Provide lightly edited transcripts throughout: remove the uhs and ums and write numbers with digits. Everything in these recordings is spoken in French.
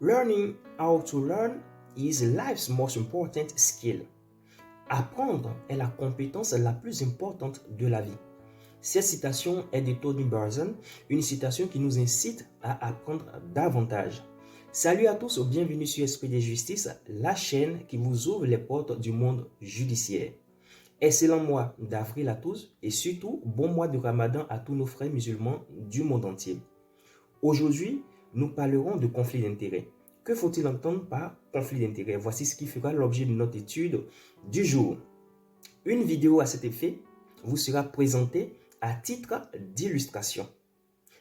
Learning how to learn is life's most important skill. Apprendre est la compétence la plus importante de la vie. Cette citation est de Tony Burzon, une citation qui nous incite à apprendre davantage. Salut à tous, bienvenue sur Esprit de Justice, la chaîne qui vous ouvre les portes du monde judiciaire. Excellent mois d'avril à tous et surtout bon mois de Ramadan à tous nos frères musulmans du monde entier. Aujourd'hui, nous parlerons de conflit d'intérêts. Que faut-il entendre par conflit d'intérêts? Voici ce qui fera l'objet de notre étude du jour. Une vidéo à cet effet vous sera présentée à titre d'illustration.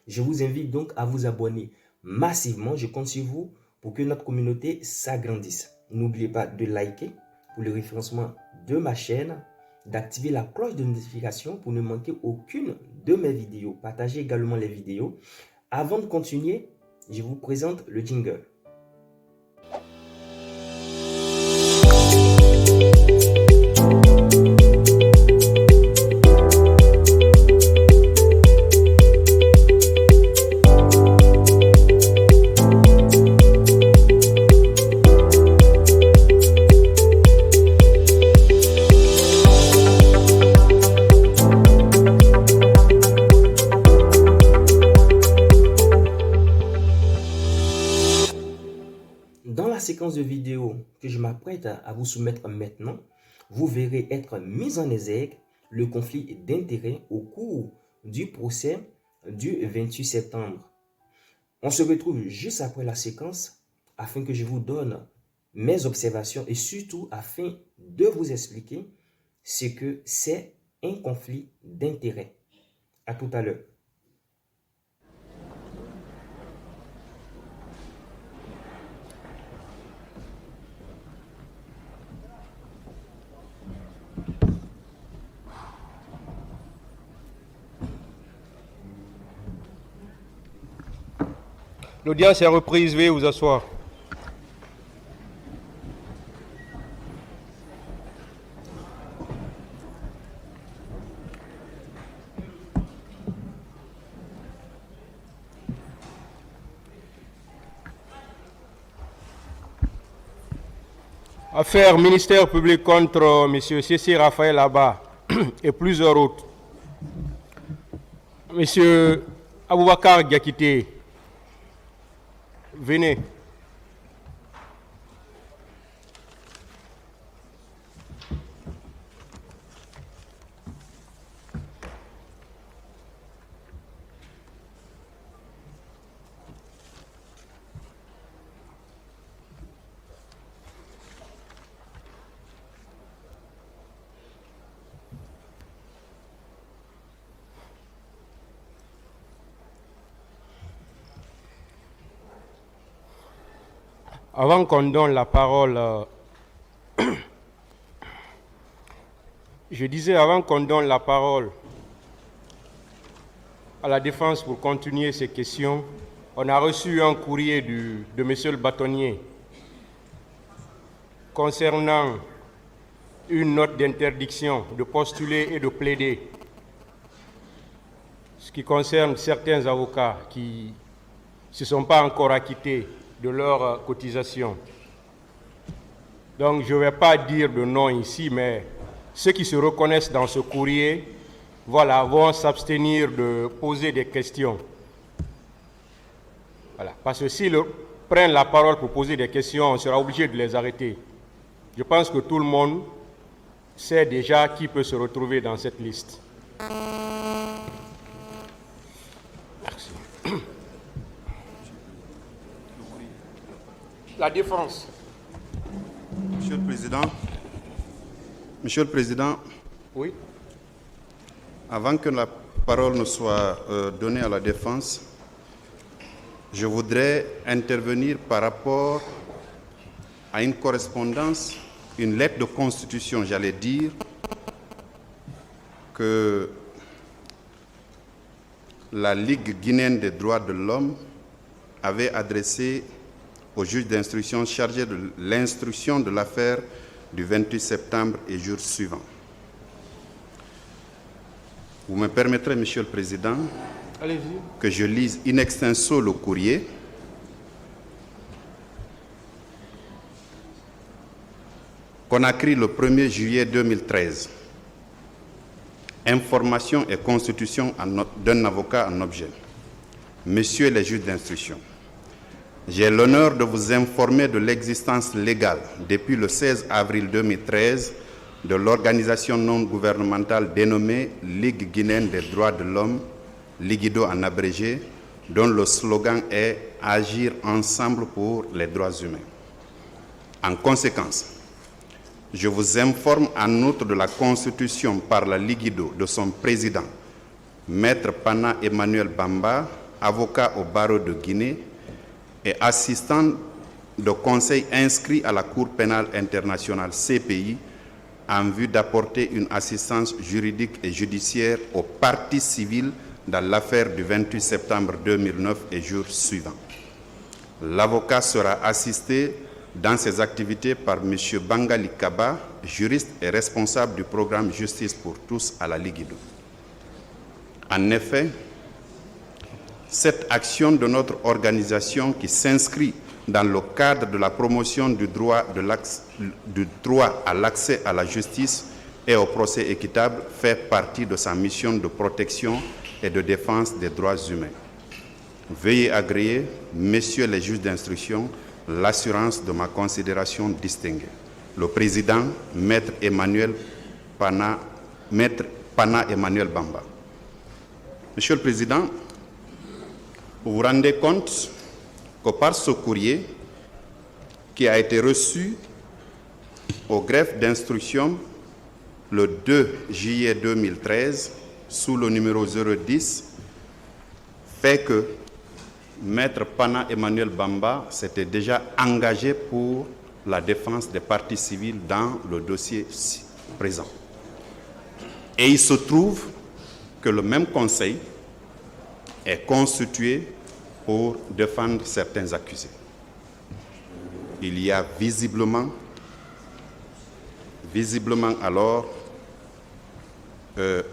Je vous invite donc à vous abonner massivement. Je compte sur vous pour que notre communauté s'agrandisse. N'oubliez pas de liker pour le référencement de ma chaîne, d'activer la cloche de notification pour ne manquer aucune de mes vidéos. Partagez également les vidéos. Avant de continuer, je vous présente le jingle. Dans la séquence de vidéos que je m'apprête à vous soumettre maintenant, vous verrez être mis en exergue le conflit d'intérêts au cours du procès du 28 septembre. On se retrouve juste après la séquence afin que je vous donne mes observations et surtout afin de vous expliquer ce que c'est un conflit d'intérêts. À tout à l'heure. L'audience est reprise, veuillez vous asseoir. Affaire ministère public contre M. C.C. Raphaël Abba et plusieurs autres. M. Aboubakar Diakité, venez. Avant qu'on donne la parole, je disais avant qu'on donne la parole à la défense pour continuer ces questions, on a reçu un courrier de monsieur le bâtonnier concernant une note d'interdiction de postuler et de plaider, ce qui concerne certains avocats qui ne se sont pas encore acquittés de leur cotisation. Donc je ne vais pas dire de nom ici, mais ceux qui se reconnaissent dans ce courrier, voilà, vont s'abstenir de poser des questions. Voilà, parce que s'ils prennent la parole pour poser des questions, on sera obligé de les arrêter. Je pense que tout le monde sait déjà qui peut se retrouver dans cette liste. Merci. La défense. Monsieur le Président, Oui. avant que la parole ne soit donnée à la défense, je voudrais intervenir par rapport à une correspondance, une lettre de constitution, j'allais dire, que la Ligue guinéenne des droits de l'homme avait adressée au juge d'instruction chargé de l'instruction de l'affaire du 28 septembre et jours suivants. Vous me permettrez, Monsieur le Président, que je lise in extenso le courrier Conakry, le 1er juillet 2013. Information et constitution d'un avocat en objet. Messieurs les juges d'instruction, j'ai l'honneur de vous informer de l'existence légale depuis le 16 avril 2013 de l'organisation non gouvernementale dénommée Ligue guinéenne des droits de l'homme, Ligido en abrégé, dont le slogan est « Agir ensemble pour les droits humains ». En conséquence, je vous informe en outre de la constitution par la Ligido de son président, Maître Pana Emmanuel Bamba, avocat au barreau de Guinée et assistant de conseil inscrit à la Cour pénale internationale CPI en vue d'apporter une assistance juridique et judiciaire aux parties civiles dans l'affaire du 28 septembre 2009 et jours suivants. L'avocat sera assisté dans ses activités par M. Bangali Kaba, juriste et responsable du programme Justice pour tous à la Ligido. En effet, cette action de notre organisation qui s'inscrit dans le cadre de la promotion du droit à l'accès à la justice et au procès équitable fait partie de sa mission de protection et de défense des droits humains. Veuillez agréer, messieurs les juges d'instruction, l'assurance de ma considération distinguée. Le président, Maître Pana Emmanuel Bamba. Monsieur le Président, vous vous rendez compte que par ce courrier qui a été reçu au greffe d'instruction le 2 juillet 2013 sous le numéro 010 fait que Maître Pana Emmanuel Bamba s'était déjà engagé pour la défense des parties civiles dans le dossier présent. Et il se trouve que le même conseil est constitué pour défendre certains accusés. Il y a visiblement alors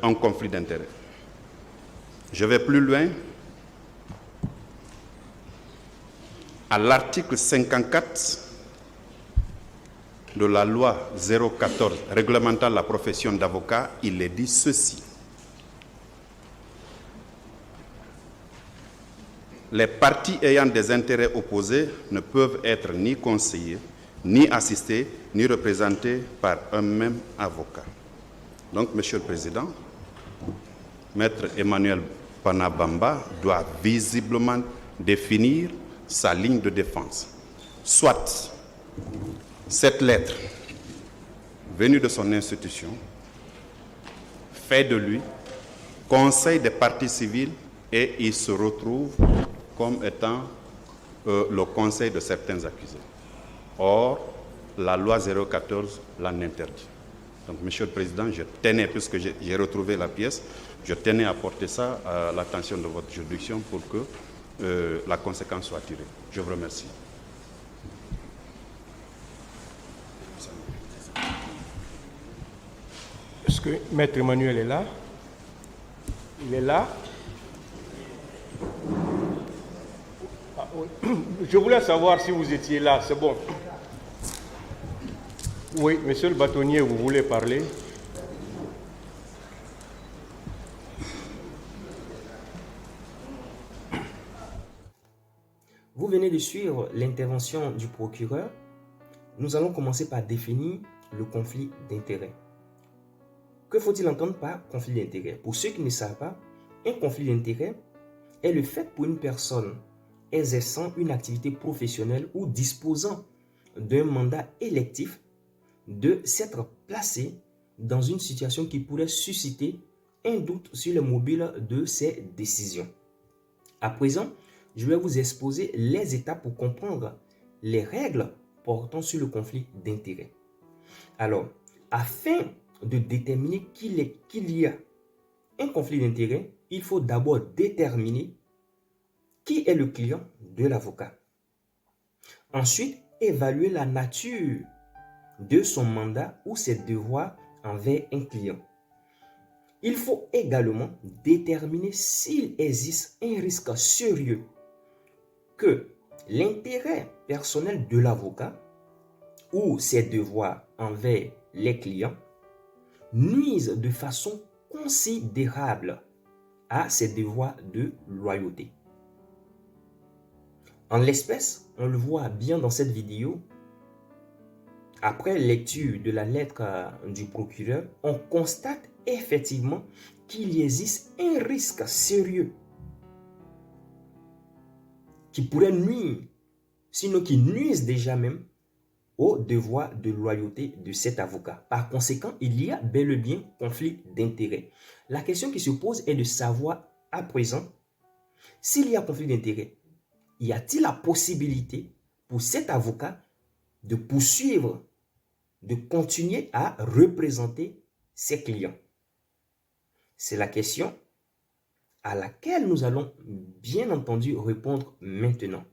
un conflit d'intérêts. Je vais plus loin. À l'article 54 de la loi 014 réglementant la profession d'avocat, il est dit ceci. Les parties ayant des intérêts opposés ne peuvent être ni conseillés, ni assistés, ni représentés par un même avocat. Donc, Monsieur le Président, Maître Emmanuel Pana Bamba doit visiblement définir sa ligne de défense. Soit cette lettre venue de son institution fait de lui conseil des parties civiles et il se retrouve comme étant le conseil de certains accusés. Or, la loi 014 l'en interdit. Donc, Monsieur le Président, je tenais, puisque j'ai retrouvé la pièce, je tenais à porter ça à l'attention de votre juridiction pour que la conséquence soit tirée. Je vous remercie. Est-ce que Maître Emmanuel est là? Il est là. Ah, oui. Je voulais savoir si vous étiez là, c'est bon. Oui, monsieur le bâtonnier, vous voulez parler? Vous venez de suivre l'intervention du procureur. Nous allons commencer par définir le conflit d'intérêts. Que faut-il entendre par conflit d'intérêts? Pour ceux qui ne savent pas, un conflit d'intérêts est le fait pour une personne exerçant une activité professionnelle ou disposant d'un mandat électif de s'être placé dans une situation qui pourrait susciter un doute sur le mobile de ses décisions. À présent, je vais vous exposer les étapes pour comprendre les règles portant sur le conflit d'intérêts. Alors, afin de déterminer qu'il y a un conflit d'intérêts, il faut d'abord déterminer qui est le client de l'avocat. Ensuite, évaluer la nature de son mandat ou ses devoirs envers un client. Il faut également déterminer s'il existe un risque sérieux que l'intérêt personnel de l'avocat ou ses devoirs envers les clients nuisent de façon considérable à ses devoirs de loyauté. En l'espèce, on le voit bien dans cette vidéo, après lecture de la lettre du procureur, on constate effectivement qu'il existe un risque sérieux qui pourrait nuire, sinon qui nuise déjà même au devoir de loyauté de cet avocat. Par conséquent, il y a bel et bien conflit d'intérêts. La question qui se pose est de savoir à présent, s'il y a conflit d'intérêts, y a-t-il la possibilité pour cet avocat de poursuivre, de continuer à représenter ses clients? C'est la question à laquelle nous allons bien entendu répondre maintenant.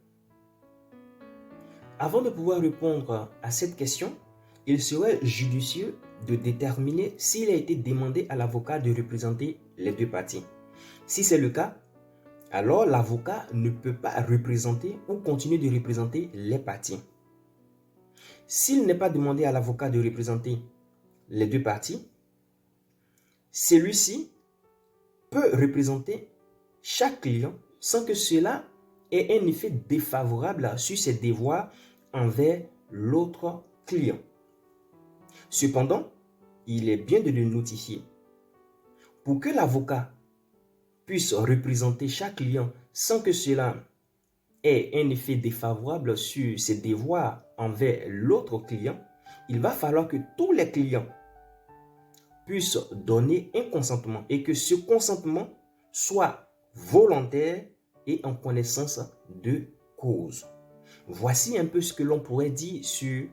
Avant de pouvoir répondre à cette question, il serait judicieux de déterminer s'il a été demandé à l'avocat de représenter les deux parties. Si c'est le cas, alors l'avocat ne peut pas représenter ou continuer de représenter les parties. S'il n'est pas demandé à l'avocat de représenter les deux parties, celui-ci peut représenter chaque client sans que cela ait un effet défavorable sur ses devoirs envers l'autre client. Cependant, il est bien de le notifier. Pour que l'avocat puisse représenter chaque client sans que cela ait un effet défavorable sur ses devoirs envers l'autre client, il va falloir que tous les clients puissent donner un consentement et que ce consentement soit volontaire et en connaissance de cause. Voici un peu ce que l'on pourrait dire sur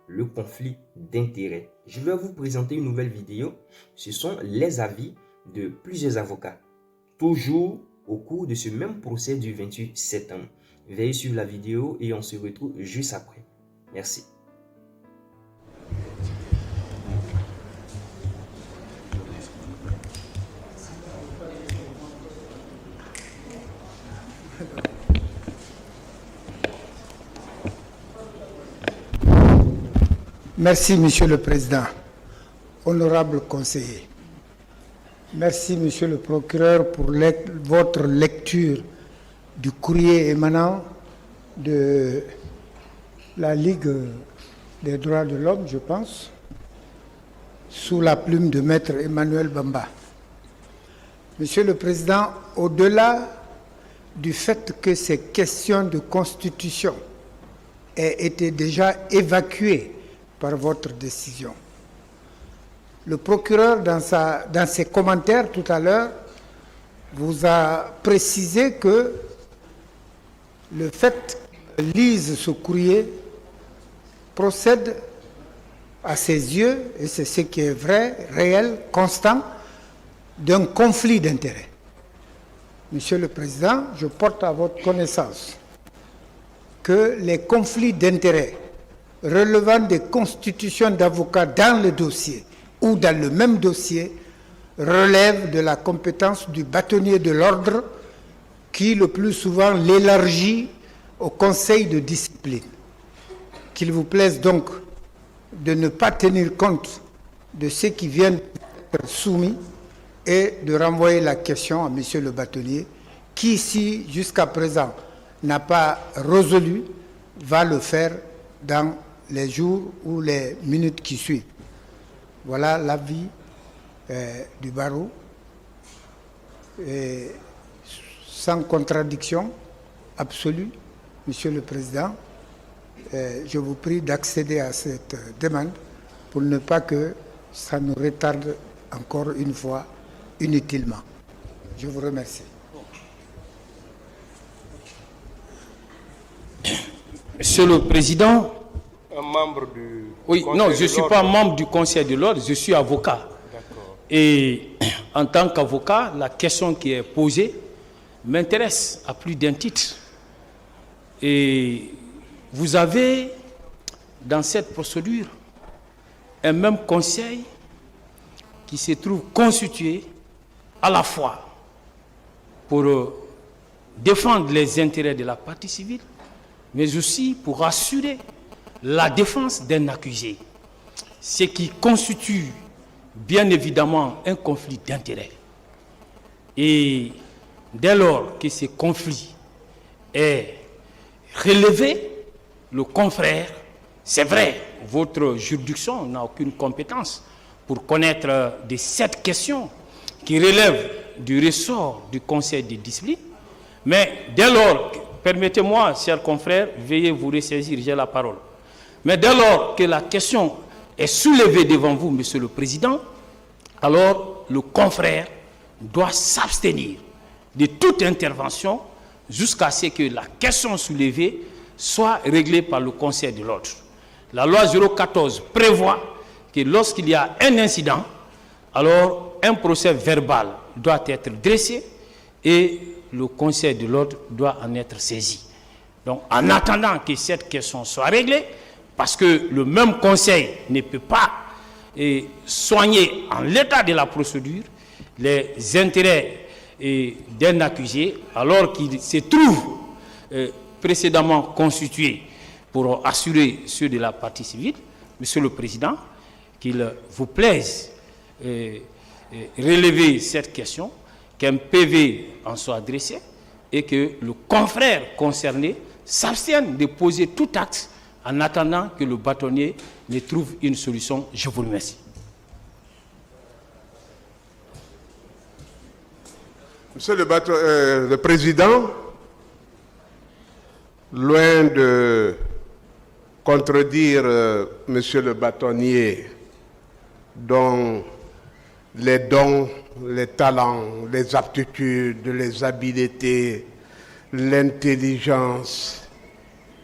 le conflit d'intérêts. Je vais vous présenter une nouvelle vidéo. Ce sont les avis de plusieurs avocats, toujours au cours de ce même procès du 28 septembre. Veillez sur la vidéo et on se retrouve juste après. Merci. Merci, Monsieur le Président. Honorable conseiller, merci, Monsieur le procureur, pour votre lecture du courrier émanant de la Ligue des droits de l'homme, je pense, sous la plume de Maître Emmanuel Bamba. Monsieur le Président, au-delà du fait que ces questions de constitution aient été déjà évacuées par votre décision, le procureur, dans ses commentaires tout à l'heure, vous a précisé que le fait qu'il lise ce courrier procède à ses yeux, et c'est ce qui est vrai, réel, constant, d'un conflit d'intérêts. Monsieur le Président, je porte à votre connaissance que les conflits d'intérêts relevant des constitutions d'avocats dans le dossier ou dans le même dossier relèvent de la compétence du bâtonnier de l'ordre qui, le plus souvent, l'élargit au conseil de discipline. Qu'il vous plaise donc de ne pas tenir compte de ce qui vient d'être soumis et de renvoyer la question à monsieur le bâtonnier qui, si jusqu'à présent n'a pas résolu, va le faire dans les jours ou les minutes qui suivent. Voilà l'avis du barreau. Et sans contradiction absolue, Monsieur le Président, je vous prie d'accéder à cette demande pour ne pas que ça nous retarde encore une fois inutilement. Je vous remercie. Monsieur le Président, Un membre du oui, Conseil non, de je ne suis l'ordre. pas membre du Conseil de l'ordre, je suis avocat. D'accord. Et en tant qu'avocat, la question qui est posée m'intéresse à plus d'un titre. Et vous avez, dans cette procédure, un même conseil qui se trouve constitué à la fois pour défendre les intérêts de la partie civile, mais aussi pour assurer la défense d'un accusé, ce qui constitue bien évidemment un conflit d'intérêts. Et dès lors que ce conflit est relevé, le confrère, c'est vrai, votre juridiction n'a aucune compétence pour connaître de cette question qui relève du ressort du conseil de discipline, mais dès lors, permettez-moi, chers confrères, veuillez vous ressaisir, j'ai la parole. Mais dès lors que la question est soulevée devant vous, Monsieur le Président, alors le confrère doit s'abstenir de toute intervention jusqu'à ce que la question soulevée soit réglée par le Conseil de l'ordre. La loi 014 prévoit que lorsqu'il y a un incident, alors un procès verbal doit être dressé et le Conseil de l'ordre doit en être saisi. Donc, en attendant que cette question soit réglée, parce que le même Conseil ne peut pas soigner en l'état de la procédure les intérêts d'un accusé, alors qu'il se trouve précédemment constitué pour assurer ceux de la partie civile, Monsieur le Président, qu'il vous plaise relever cette question, qu'un PV en soit adressé et que le confrère concerné s'abstienne de poser tout acte en attendant que le bâtonnier ne trouve une solution. Je vous remercie. Monsieur le Président, loin de contredire Monsieur le bâtonnier dont les dons, les talents, les aptitudes, les habiletés, l'intelligence,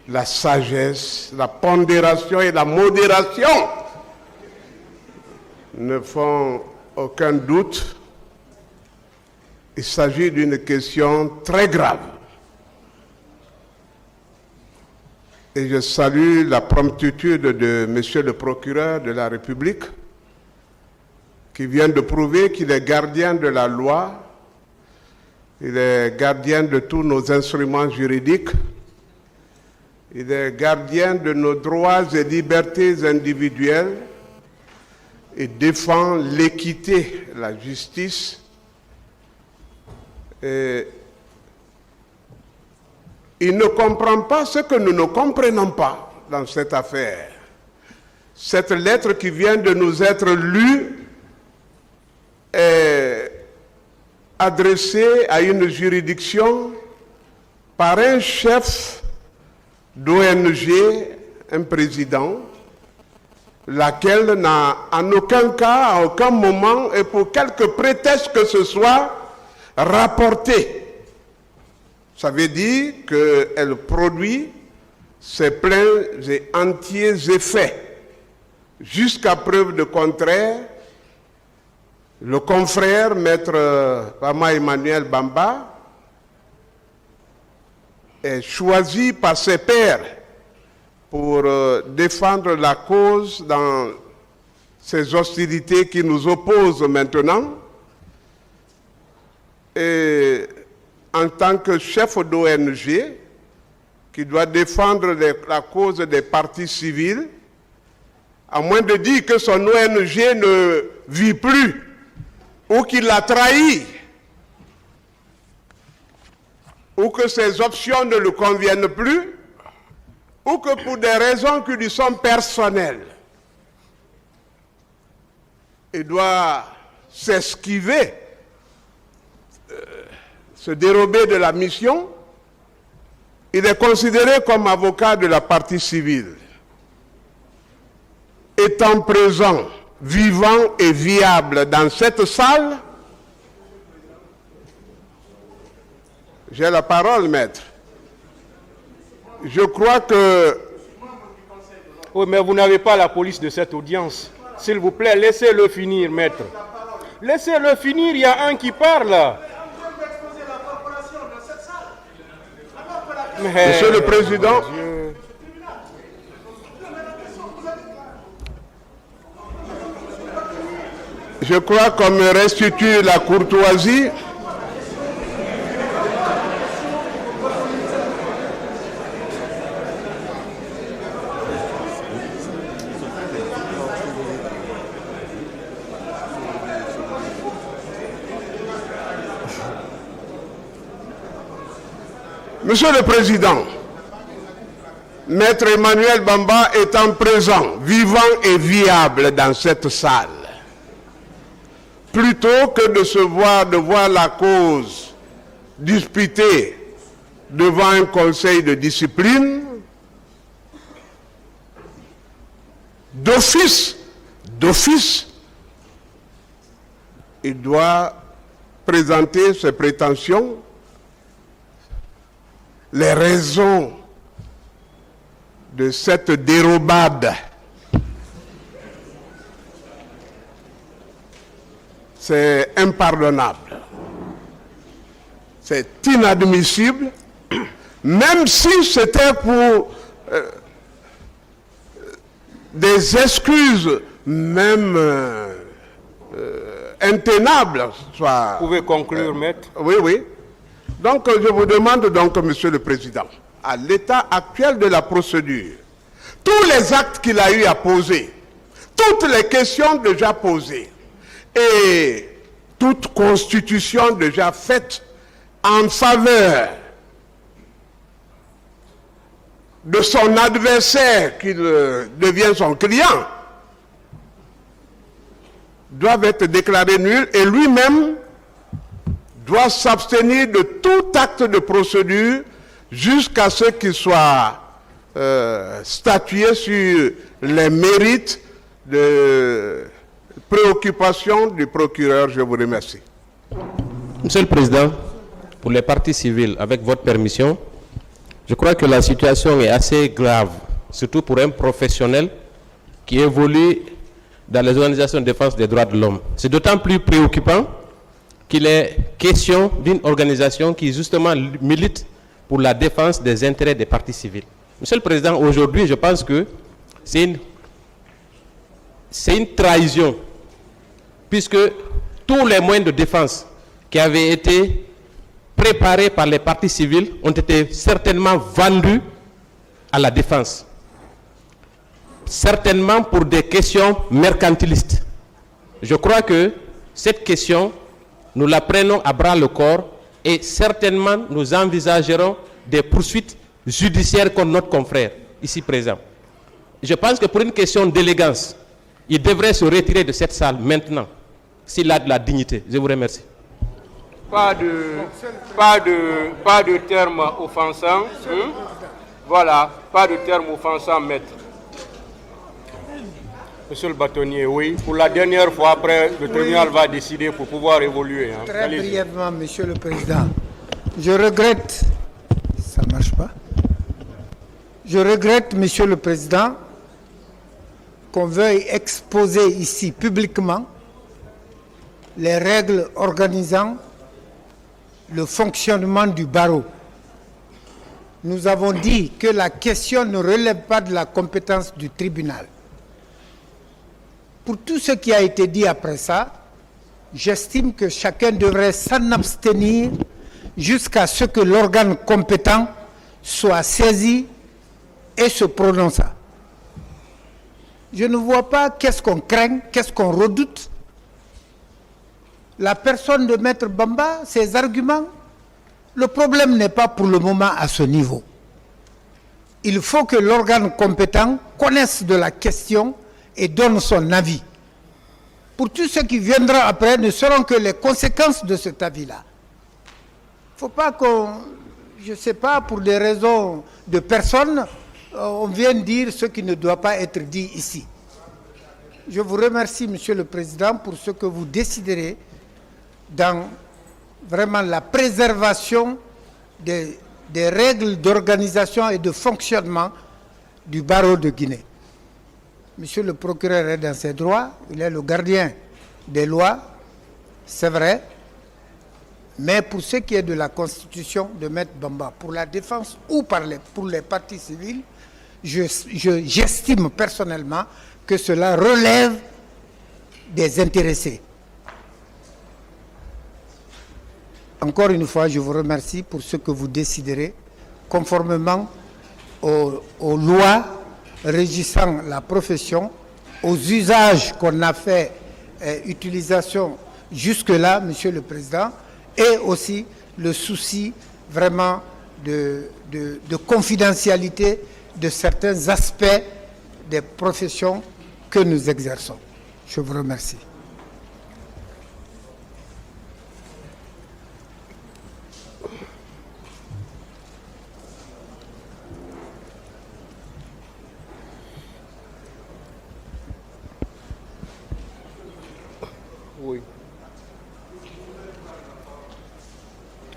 la sagesse, la pondération et la modération ne font aucun doute. Il s'agit d'une question très grave. Et je salue la promptitude de Monsieur le procureur de la République qui vient de prouver qu'il est gardien de la loi, il est gardien de tous nos instruments juridiques, il est gardien de nos droits et libertés individuelles et défend l'équité, la justice. Et il ne comprend pas ce que nous ne comprenons pas dans cette affaire. Cette lettre qui vient de nous être lue est adressée à une juridiction par un chef d'ONG, un président, laquelle n'a en aucun cas, à aucun moment et pour quelque prétexte que ce soit, rapporté. Ça veut dire qu'elle produit ses pleins et entiers effets. Jusqu'à preuve de contraire, le confrère, maître Pama Emmanuel Bamba, est choisi par ses pairs pour défendre la cause dans ces hostilités qui nous opposent maintenant. Et en tant que chef d'ONG, qui doit défendre la cause des partis civils, à moins de dire que son ONG ne vit plus, ou qu'il l'a trahi, ou que ses options ne lui conviennent plus, ou que pour des raisons qui lui sont personnelles, il doit s'esquiver, se dérober de la mission. Il est considéré comme avocat de la partie civile. Étant présent, vivant et viable dans cette salle, j'ai la parole, maître. Je crois que... Oui, mais vous n'avez pas la police de cette audience. S'il vous plaît, laissez-le finir, maître. Laissez-le finir, il y a un qui parle. Mais... Monsieur le Président, je crois qu'on me restitue la courtoisie. Monsieur le Président, Maître Emmanuel Bamba étant présent, vivant et viable dans cette salle, plutôt que de voir la cause disputée devant un conseil de discipline, d'office, il doit présenter ses prétentions, les raisons de cette dérobade. C'est impardonnable. C'est inadmissible, même si c'était pour des excuses même intenables. Soit, Vous pouvez conclure, maître. Oui, oui. Donc, je vous demande donc, Monsieur le Président, à l'état actuel de la procédure, tous les actes qu'il a eu à poser, toutes les questions déjà posées et toute constitution déjà faite en faveur de son adversaire qui devient son client, doivent être déclarés nuls et lui-même doit s'abstenir de tout acte de procédure jusqu'à ce qu'il soit statué sur les mérites de préoccupation du procureur. Je vous remercie. Monsieur le Président, pour les parties civiles, avec votre permission, je crois que la situation est assez grave, surtout pour un professionnel qui évolue dans les organisations de défense des droits de l'homme. C'est d'autant plus préoccupant qu'il est question d'une organisation qui justement milite pour la défense des intérêts des parties civiles. Monsieur le Président, aujourd'hui, je pense que c'est une trahison, puisque tous les moyens de défense qui avaient été préparés par les parties civiles ont été certainement vendus à la défense. Certainement pour des questions mercantilistes. Je crois que cette question, nous la prenons à bras le corps et certainement nous envisagerons des poursuites judiciaires contre notre confrère ici présent. Je pense que pour une question d'élégance, il devrait se retirer de cette salle maintenant, s'il a de la dignité. Je vous remercie. Pas de termes offensants. Voilà, pas de termes offensants, maître. Monsieur le bâtonnier, oui. Pour la dernière fois, après, le tribunal va décider pour pouvoir évoluer. Hein. Très brièvement, Monsieur le Président, je regrette, ça ne marche pas, je regrette, Monsieur le Président, qu'on veuille exposer ici publiquement les règles organisant le fonctionnement du barreau. Nous avons dit que la question ne relève pas de la compétence du tribunal. Pour tout ce qui a été dit après ça, j'estime que chacun devrait s'en abstenir jusqu'à ce que l'organe compétent soit saisi et se prononce. Je ne vois pas qu'est-ce qu'on craint, qu'est-ce qu'on redoute. La personne de Maître Bamba, ses arguments, le problème n'est pas pour le moment à ce niveau. Il faut que l'organe compétent connaisse de la question et donne son avis. Pour tout ce qui viendra après ne seront que les conséquences de cet avis-là. Il ne faut pas qu'on, je ne sais pas, pour des raisons de personnes, on vienne dire ce qui ne doit pas être dit ici. Je vous remercie, Monsieur le Président, pour ce que vous déciderez dans vraiment la préservation des règles d'organisation et de fonctionnement du barreau de Guinée. Monsieur le procureur est dans ses droits, il est le gardien des lois, c'est vrai, mais pour ce qui est de la constitution de Maître Bamba, pour la défense ou pour les parties civiles, j'estime personnellement que cela relève des intéressés. Encore une fois, je vous remercie pour ce que vous déciderez, conformément aux lois régissant la profession, aux usages qu'on a fait utilisation jusque-là, Monsieur le Président, et aussi le souci vraiment de confidentialité de certains aspects des professions que nous exerçons. Je vous remercie. Oui.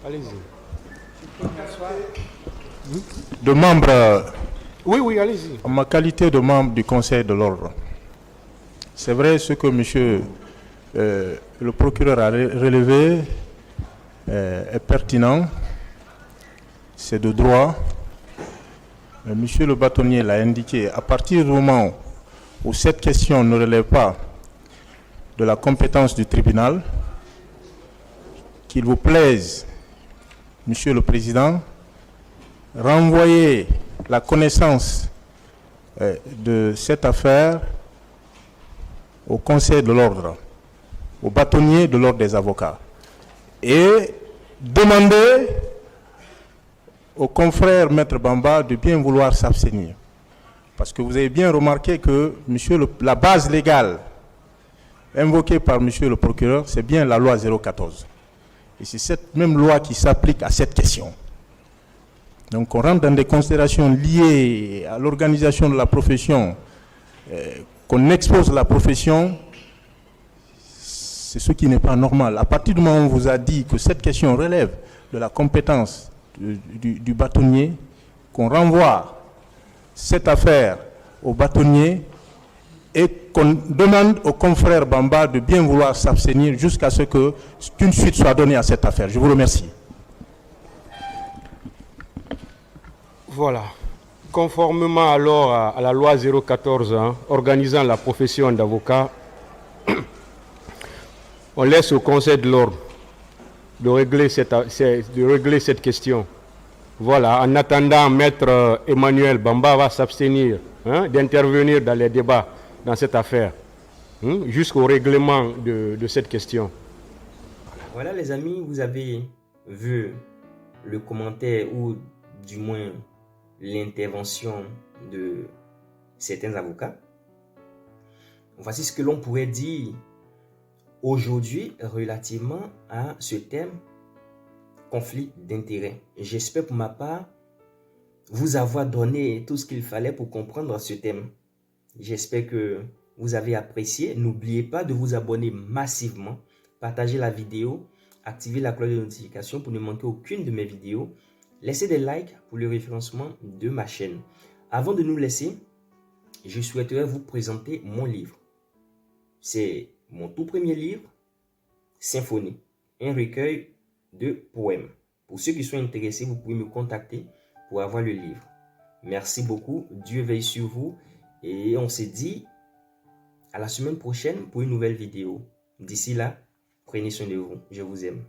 Allez-y. De membre, Oui, allez-y. en ma qualité de membre du Conseil de l'ordre, c'est vrai ce que monsieur le procureur a relevé est pertinent, c'est de droit. Monsieur le bâtonnier l'a indiqué, à partir du moment où cette question ne relève pas de la compétence du tribunal, qu'il vous plaise, Monsieur le Président, renvoyer la connaissance de cette affaire au Conseil de l'ordre, au bâtonnier de l'ordre des avocats, et demander au confrère Maître Bamba de bien vouloir s'abstenir. Parce que vous avez bien remarqué que la base légale invoquée par Monsieur le procureur, c'est bien la loi 014. Et c'est cette même loi qui s'applique à cette question. Donc on rentre dans des considérations liées à l'organisation de la profession, qu'on expose la profession, c'est ce qui n'est pas normal. À partir du moment où on vous a dit que cette question relève de la compétence du bâtonnier, qu'on renvoie cette affaire au bâtonnier et qu'on demande au confrère Bamba de bien vouloir s'abstenir jusqu'à ce qu'une suite soit donnée à cette affaire. Je vous remercie. Voilà. Conformément alors à la loi 014 organisant la profession d'avocat, on laisse au Conseil de l'ordre de régler cette question. Voilà, en attendant, Maître Emmanuel Bamba va s'abstenir d'intervenir dans les débats dans cette affaire, jusqu'au règlement de cette question. Voilà les amis, vous avez vu le commentaire ou du moins l'intervention de certains avocats. Voici ce que l'on pourrait dire aujourd'hui relativement à ce thème conflit d'intérêts. J'espère pour ma part vous avoir donné tout ce qu'il fallait pour comprendre ce thème. J'espère que vous avez apprécié. N'oubliez pas de vous abonner massivement, partager la vidéo, activer la cloche de notification pour ne manquer aucune de mes vidéos. Laissez des likes pour le référencement de ma chaîne. Avant de nous laisser, je souhaiterais vous présenter mon livre. C'est mon tout premier livre, Symphonie, un recueil de poèmes. Pour ceux qui sont intéressés, vous pouvez me contacter pour avoir le livre. Merci beaucoup, Dieu veille sur vous et on se dit à la semaine prochaine pour une nouvelle vidéo. D'ici là, prenez soin de vous, je vous aime.